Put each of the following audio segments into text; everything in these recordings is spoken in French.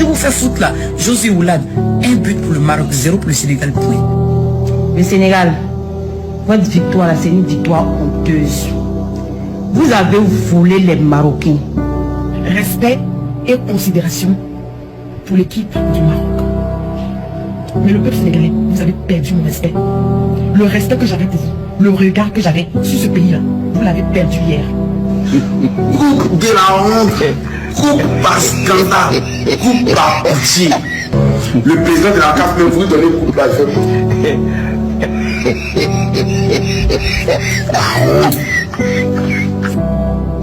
de vous faire foutre là. José Oulad, 1 but pour le Maroc, 0 pour le Sénégal, point. Le Sénégal, votre victoire là, c'est une victoire honteuse. Vous avez volé les Marocains. Respect et considération pour l'équipe du Maroc. Mais le peuple sénégalais, vous avez perdu mon respect. Le respect que j'avais pour vous, le regard que j'avais sur ce pays-là, vous l'avez perdu hier. Coupe de la honte, coupe par scandale, coupe par pitié. Le président de la CAF peut vous donner une coupe d'argent.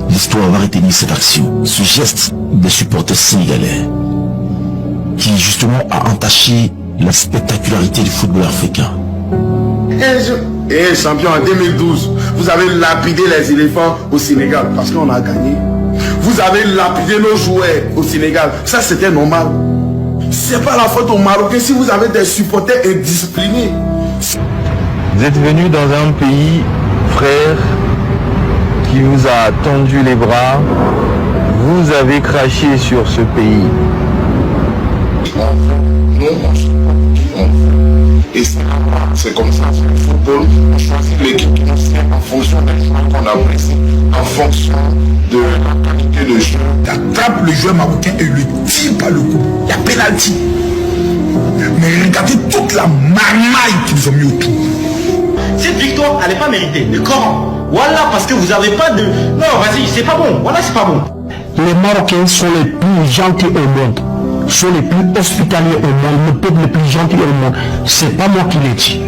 L'histoire va retenir cette action, ce geste des supporters sénégalais qui justement a entaché la spectacularité du football africain. Et champion, en 2012, vous avez lapidé les éléphants au Sénégal parce qu'on a gagné. Vous avez lapidé nos joueurs au Sénégal. Ça, c'était normal. C'est pas la faute aux Marocains si vous avez des supporters indisciplinés. Vous êtes venu dans un pays, frère, qui vous a tendu les bras. Vous avez craché sur ce pays. Et c'est comme ça, c'est le football. On choisit l'équipe qui nous sert en fonction des joueurs qu'on apprécie, en fonction de la qualité de jeu. Il attrape le joueur marocain et le tire par le cou. Il y a pénalty. Mais regardez toute la marmaille qu'ils ont mis autour. Cette victoire, elle n'est pas méritée. Mais comment? Voilà, parce que vous n'avez pas de... Non, vas-y, c'est pas bon. Voilà, c'est pas bon. Les Marocains sont les plus gentils au monde. Sont les plus hospitaliers au monde, le peuple le plus gentil au monde. C'est pas moi qui l'ai dit.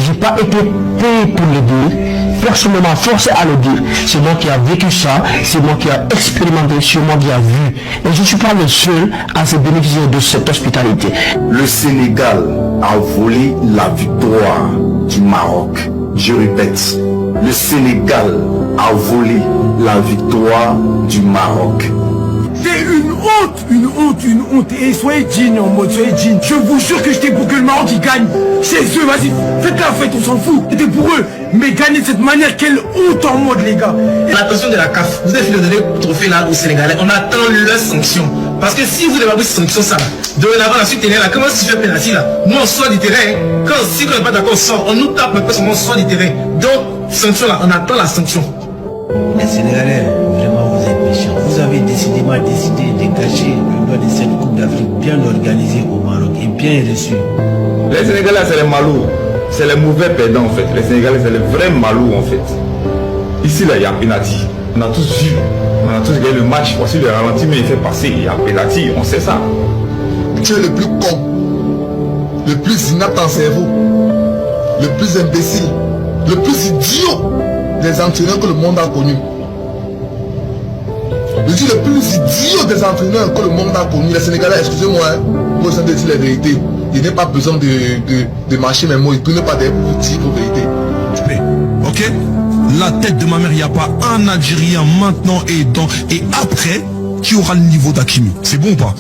J'ai pas été payé pour le dire. Personne ne m'a forcé à le dire. C'est moi qui a vécu ça, c'est moi qui a expérimenté, c'est moi qui a vu. Et je ne suis pas le seul à se bénéficier de cette hospitalité. Le Sénégal a volé la victoire du Maroc. Je répète, le Sénégal a volé la victoire du Maroc. C'est une honte, une honte, une honte. Et soyez digne en mode, soyez digne. Je vous jure que j'étais pour que le Maroc il gagne. Chez eux, vas-y, faites la fête, on s'en fout. C'était pour eux. Mais gagner de cette manière, quelle honte en mode, les gars. L'attention de la CAF, vous avez fait donner le trophée là aux Sénégalais. On attend leurs sanctions. Parce que si vous n'avez pas pris ces sanctions, ça, dorénavant la suite télé là, comment si tu fais pénalty là? Nous on sort du terrain. Si on n'est pas d'accord, on sort. On nous tape, mais parce qu'on sort du terrain. Donc, sanction là, on attend la sanction. Les Sénégalais, vraiment vous êtes méchants. Vous avez décidément décidé de cacher le droit de cette Coupe d'Afrique bien organisée au Maroc et bien reçue. Les Sénégalais, c'est les malous. C'est les mauvais perdants en fait. Les Sénégalais, c'est les vrais malous en fait. Ici là, il y a penalty. On a tous vu. On a tous regardé le match. Voici le ralenti, mais il fait passer. Il y a penalty. On sait ça. Tu es le plus con, le plus inapte en cerveau, le plus imbécile, le plus idiot des entraîneurs que le monde a connu. Je dis le plus idiot des entraîneurs que le monde a connu. Les Sénégalais, excusez-moi, pour de dire la vérité. Il n'est pas besoin de marcher mes mots, il ne tourne pas des pour dire vos vérités. Ok? La tête de ma mère, il n'y a pas un Algérien maintenant et après qui aura le niveau d'Hakimi. C'est bon ou pas?